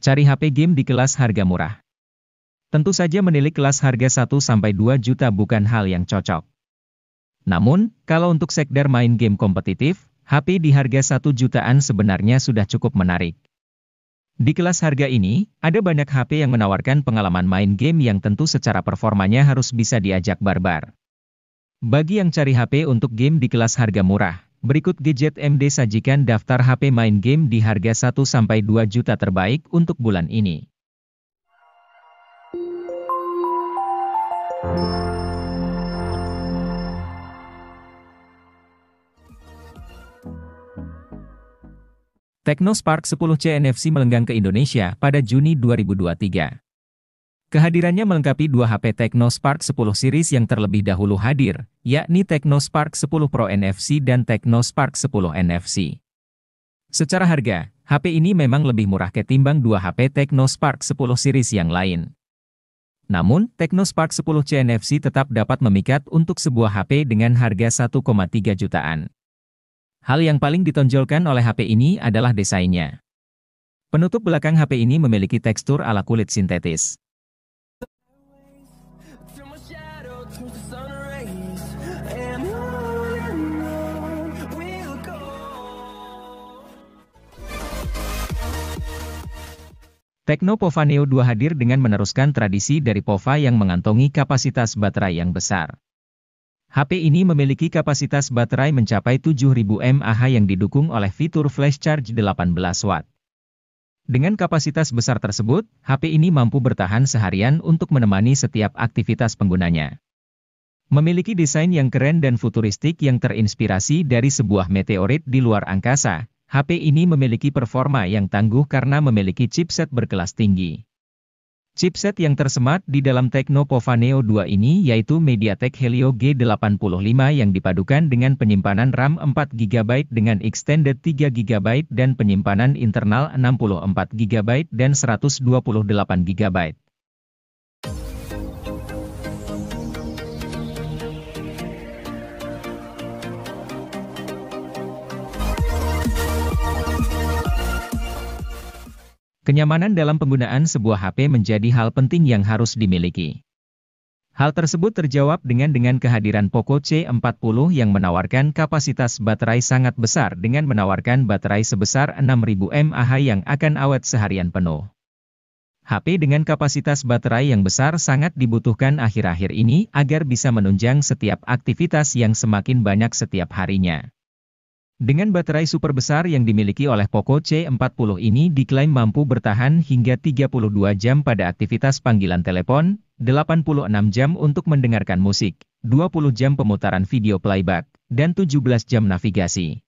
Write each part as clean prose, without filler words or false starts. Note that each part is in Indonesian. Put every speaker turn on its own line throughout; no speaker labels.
Cari HP game di kelas harga murah. Tentu saja menilik kelas harga 1-2 juta bukan hal yang cocok. Namun, kalau untuk sekedar main game kompetitif, HP di harga 1 jutaan sebenarnya sudah cukup menarik. Di kelas harga ini, ada banyak HP yang menawarkan pengalaman main game yang tentu secara performanya harus bisa diajak barbar. Bagi yang cari HP untuk game di kelas harga murah, berikut Gadget MD sajikan daftar HP main game di harga 1-2 juta terbaik untuk bulan ini. Tecno Spark 10C NFC melenggang ke Indonesia pada Juni 2023. Kehadirannya melengkapi dua HP Tecno Spark 10 series yang terlebih dahulu hadir, yakni Tecno Spark 10 Pro NFC dan Tecno Spark 10 NFC. Secara harga, HP ini memang lebih murah ketimbang dua HP Tecno Spark 10 series yang lain. Namun, Tecno Spark 10C NFC tetap dapat memikat untuk sebuah HP dengan harga 1,3 jutaan. Hal yang paling ditonjolkan oleh HP ini adalah desainnya. Penutup belakang HP ini memiliki tekstur ala kulit sintetis. Tecno Pova Neo 2 hadir dengan meneruskan tradisi dari Pova yang mengantongi kapasitas baterai yang besar. HP ini memiliki kapasitas baterai mencapai 7000 mAh yang didukung oleh fitur flash charge 18 watt. Dengan kapasitas besar tersebut, HP ini mampu bertahan seharian untuk menemani setiap aktivitas penggunanya. Memiliki desain yang keren dan futuristik yang terinspirasi dari sebuah meteorit di luar angkasa, HP ini memiliki performa yang tangguh karena memiliki chipset berkelas tinggi. Chipset yang tersemat di dalam Tecno Pova Neo 2 ini yaitu MediaTek Helio G85 yang dipadukan dengan penyimpanan RAM 4GB dengan extended 3GB dan penyimpanan internal 64GB dan 128GB. Kenyamanan dalam penggunaan sebuah HP menjadi hal penting yang harus dimiliki. Hal tersebut terjawab dengan kehadiran Poco C40 yang menawarkan kapasitas baterai sangat besar dengan menawarkan baterai sebesar 6000 mAh yang akan awet seharian penuh. HP dengan kapasitas baterai yang besar sangat dibutuhkan akhir-akhir ini agar bisa menunjang setiap aktivitas yang semakin banyak setiap harinya. Dengan baterai super besar yang dimiliki oleh Poco C40 ini diklaim mampu bertahan hingga 32 jam pada aktivitas panggilan telepon, 86 jam untuk mendengarkan musik, 20 jam pemutaran video playback, dan 17 jam navigasi.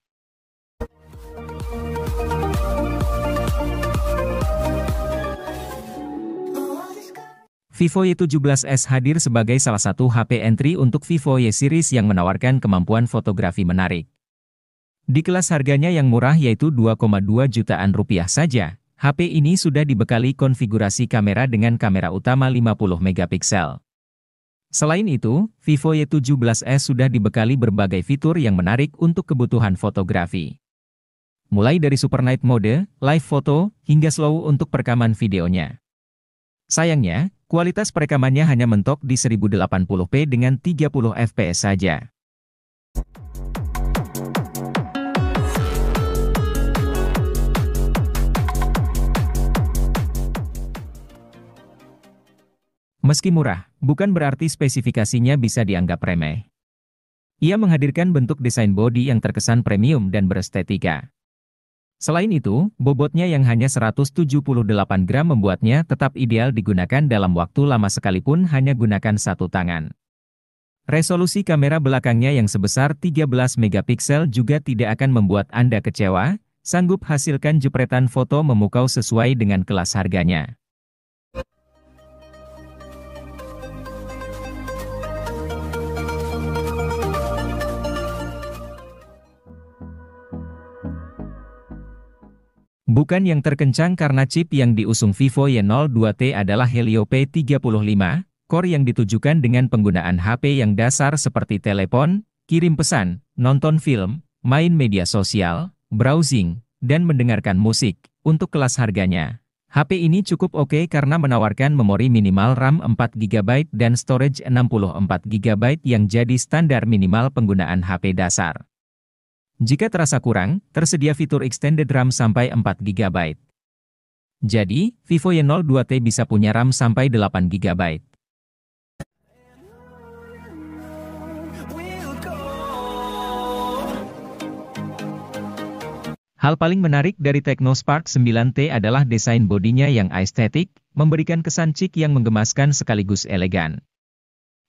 Vivo Y17s hadir sebagai salah satu HP entry untuk Vivo Y series yang menawarkan kemampuan fotografi menarik. Di kelas harganya yang murah yaitu 2,2 jutaan rupiah saja, HP ini sudah dibekali konfigurasi kamera dengan kamera utama 50 megapiksel. Selain itu, Vivo Y17s sudah dibekali berbagai fitur yang menarik untuk kebutuhan fotografi. Mulai dari Super Night Mode, Live Photo, hingga Slow untuk perekaman videonya. Sayangnya, kualitas perekamannya hanya mentok di 1080p dengan 30 fps saja. Meski murah, bukan berarti spesifikasinya bisa dianggap remeh. Ia menghadirkan bentuk desain bodi yang terkesan premium dan berestetika. Selain itu, bobotnya yang hanya 178 gram membuatnya tetap ideal digunakan dalam waktu lama sekalipun hanya gunakan satu tangan. Resolusi kamera belakangnya yang sebesar 13 megapiksel juga tidak akan membuat Anda kecewa, sanggup hasilkan jepretan foto memukau sesuai dengan kelas harganya. Bukan yang terkencang karena chip yang diusung Vivo Y02T adalah Helio P35, core yang ditujukan dengan penggunaan HP yang dasar seperti telepon, kirim pesan, nonton film, main media sosial, browsing, dan mendengarkan musik. Untuk kelas harganya, HP ini cukup oke karena menawarkan memori minimal RAM 4GB dan storage 64GB yang jadi standar minimal penggunaan HP dasar. Jika terasa kurang, tersedia fitur extended RAM sampai 4GB. Jadi, Vivo Y02T bisa punya RAM sampai 8GB. Hal paling menarik dari Tecno Spark 9T adalah desain bodinya yang estetik, memberikan kesan chic yang menggemaskan sekaligus elegan.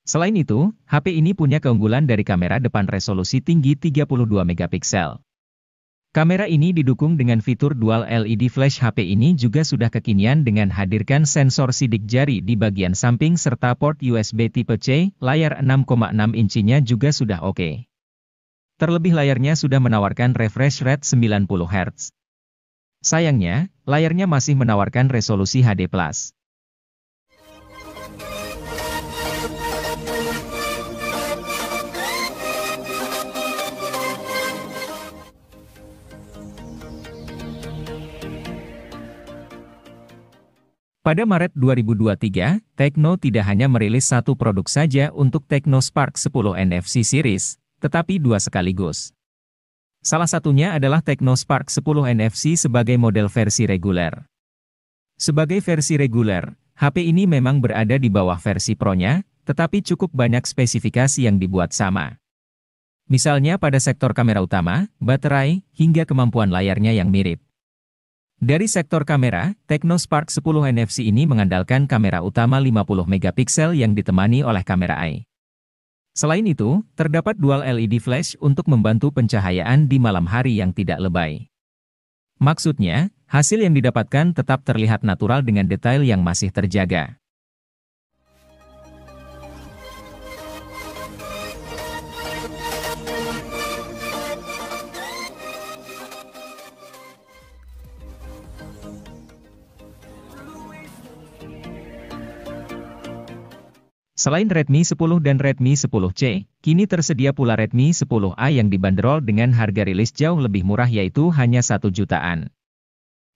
Selain itu, HP ini punya keunggulan dari kamera depan resolusi tinggi 32 megapiksel. Kamera ini didukung dengan fitur dual LED flash. HP ini juga sudah kekinian dengan hadirkan sensor sidik jari di bagian samping serta port USB tipe C, layar 6,6 inchinya juga sudah oke. Terlebih layarnya sudah menawarkan refresh rate 90 Hz. Sayangnya, layarnya masih menawarkan resolusi HD+. Pada Maret 2023, Tecno tidak hanya merilis satu produk saja untuk Tecno Spark 10 NFC Series, tetapi dua sekaligus. Salah satunya adalah Tecno Spark 10 NFC sebagai model versi reguler. Sebagai versi reguler, HP ini memang berada di bawah versi Pro-nya, tetapi cukup banyak spesifikasi yang dibuat sama. Misalnya pada sektor kamera utama, baterai, hingga kemampuan layarnya yang mirip. Dari sektor kamera, Tecno Spark 10 NFC ini mengandalkan kamera utama 50 megapiksel yang ditemani oleh kamera AI. Selain itu, terdapat dual LED flash untuk membantu pencahayaan di malam hari yang tidak lebay. Maksudnya, hasil yang didapatkan tetap terlihat natural dengan detail yang masih terjaga. Selain Redmi 10 dan Redmi 10C, kini tersedia pula Redmi 10A yang dibanderol dengan harga rilis jauh lebih murah yaitu hanya 1 jutaan.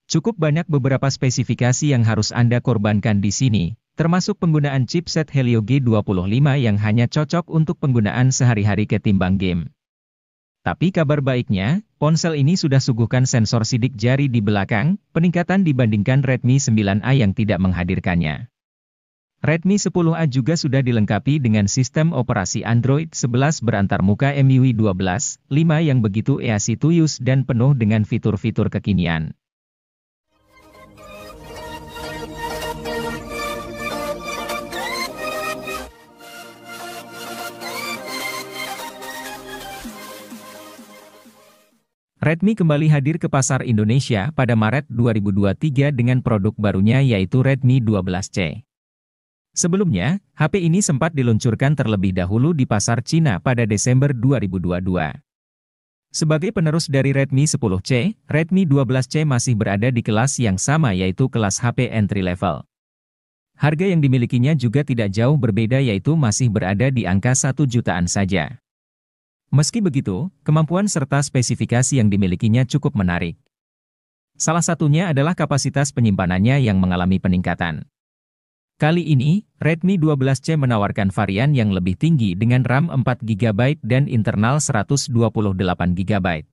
Cukup banyak beberapa spesifikasi yang harus Anda korbankan di sini, termasuk penggunaan chipset Helio G25 yang hanya cocok untuk penggunaan sehari-hari ketimbang game. Tapi kabar baiknya, ponsel ini sudah suguhkan sensor sidik jari di belakang, peningkatan dibandingkan Redmi 9A yang tidak menghadirkannya. Redmi 10A juga sudah dilengkapi dengan sistem operasi Android 11 berantarmuka MIUI 12.5 yang begitu easy to use dan penuh dengan fitur-fitur kekinian. Redmi kembali hadir ke pasar Indonesia pada Maret 2023 dengan produk barunya yaitu Redmi 12C. Sebelumnya, HP ini sempat diluncurkan terlebih dahulu di pasar Cina pada Desember 2022. Sebagai penerus dari Redmi 10C, Redmi 12C masih berada di kelas yang sama yaitu kelas HP entry level. Harga yang dimilikinya juga tidak jauh berbeda yaitu masih berada di angka 1 jutaan saja. Meski begitu, kemampuan serta spesifikasi yang dimilikinya cukup menarik. Salah satunya adalah kapasitas penyimpanannya yang mengalami peningkatan. Kali ini, Redmi 12C menawarkan varian yang lebih tinggi dengan RAM 4GB dan internal 128GB.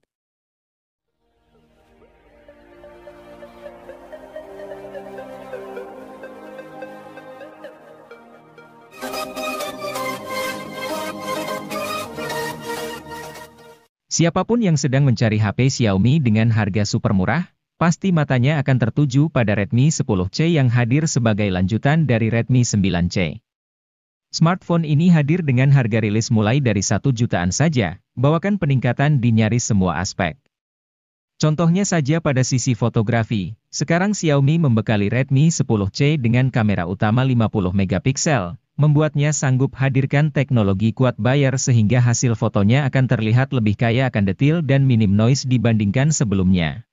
Siapapun yang sedang mencari HP Xiaomi dengan harga super murah, pasti matanya akan tertuju pada Redmi 10C yang hadir sebagai lanjutan dari Redmi 9C. Smartphone ini hadir dengan harga rilis mulai dari 1 jutaan saja, bawakan peningkatan di nyaris semua aspek. Contohnya saja pada sisi fotografi, sekarang Xiaomi membekali Redmi 10C dengan kamera utama 50 megapiksel, membuatnya sanggup hadirkan teknologi quad bayar sehingga hasil fotonya akan terlihat lebih kaya akan detil dan minim noise dibandingkan sebelumnya.